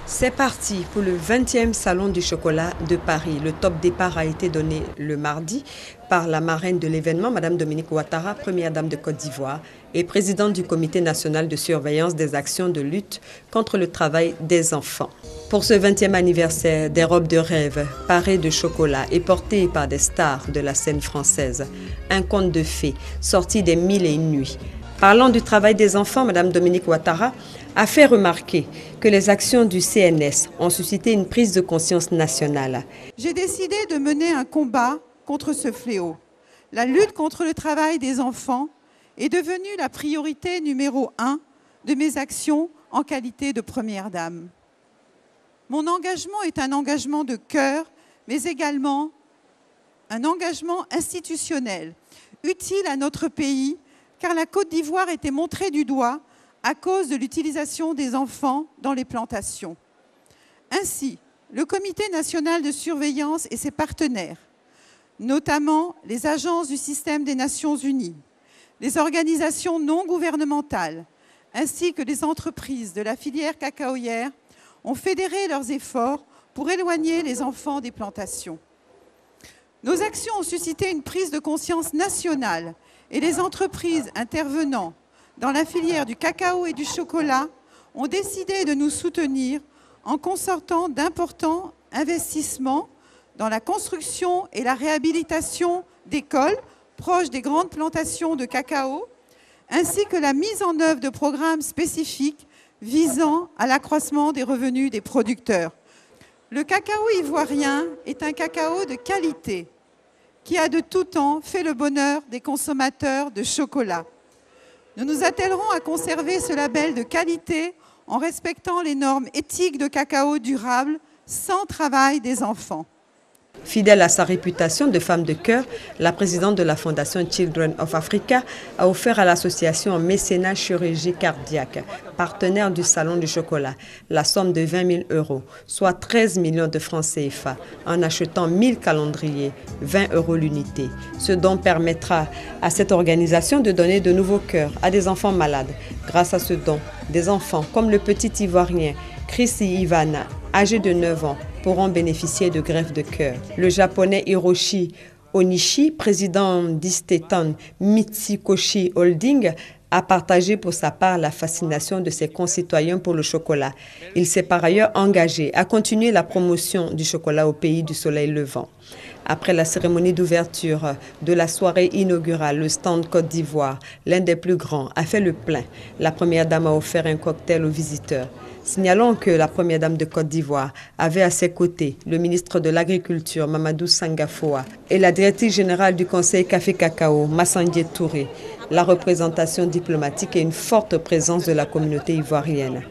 C'est parti pour le 20e Salon du chocolat de Paris. Le top départ a été donné le mardi par la marraine de l'événement, Mme Dominique Ouattara, première dame de Côte d'Ivoire et présidente du Comité national de surveillance des actions de lutte contre le travail des enfants. Pour ce 20e anniversaire, des robes de rêve parées de chocolat et portées par des stars de la scène française. Un conte de fées sorti des Mille et une nuits. Parlant du travail des enfants, Mme Dominique Ouattara a fait remarquer que les actions du CNS ont suscité une prise de conscience nationale. J'ai décidé de mener un combat contre ce fléau. La lutte contre le travail des enfants est devenue la priorité numéro 1 de mes actions en qualité de première dame. Mon engagement est un engagement de cœur, mais également un engagement institutionnel, utile à notre pays, car la Côte d'Ivoire était montrée du doigt à cause de l'utilisation des enfants dans les plantations. Ainsi, le Comité national de surveillance et ses partenaires, notamment les agences du système des Nations unies, les organisations non gouvernementales, ainsi que les entreprises de la filière cacaoyère, ont fédéré leurs efforts pour éloigner les enfants des plantations. Nos actions ont suscité une prise de conscience nationale et les entreprises intervenant dans la filière du cacao et du chocolat ont décidé de nous soutenir en consentant d'importants investissements dans la construction et la réhabilitation d'écoles proches des grandes plantations de cacao, ainsi que la mise en œuvre de programmes spécifiques visant à l'accroissement des revenus des producteurs. Le cacao ivoirien est un cacao de qualité qui a de tout temps fait le bonheur des consommateurs de chocolat. Nous nous attellerons à conserver ce label de qualité en respectant les normes éthiques de cacao durable sans travail des enfants. Fidèle à sa réputation de femme de cœur, la présidente de la Fondation Children of Africa a offert à l'association en mécénat chirurgie cardiaque, partenaire du Salon du chocolat, la somme de 20 000 €, soit 13 millions de francs CFA, en achetant 1000 calendriers, 20 € l'unité. Ce don permettra à cette organisation de donner de nouveaux cœurs à des enfants malades. Grâce à ce don, des enfants comme le petit Ivoirien Chrissy Ivana, âgé de 9 ans, pourront bénéficier de greffes de cœur. Le japonais Hiroshi Onishi, président d'Istetan Mitsikoshi Holding, a partagé pour sa part la fascination de ses concitoyens pour le chocolat. Il s'est par ailleurs engagé à continuer la promotion du chocolat au pays du soleil levant. Après la cérémonie d'ouverture de la soirée inaugurale, le stand Côte d'Ivoire, l'un des plus grands, a fait le plein. La première dame a offert un cocktail aux visiteurs. Signalons que la première dame de Côte d'Ivoire avait à ses côtés le ministre de l'Agriculture, Mamadou Sangafoa, et la directrice générale du Conseil Café Cacao, Massandié Touré, la représentation diplomatique et une forte présence de la communauté ivoirienne.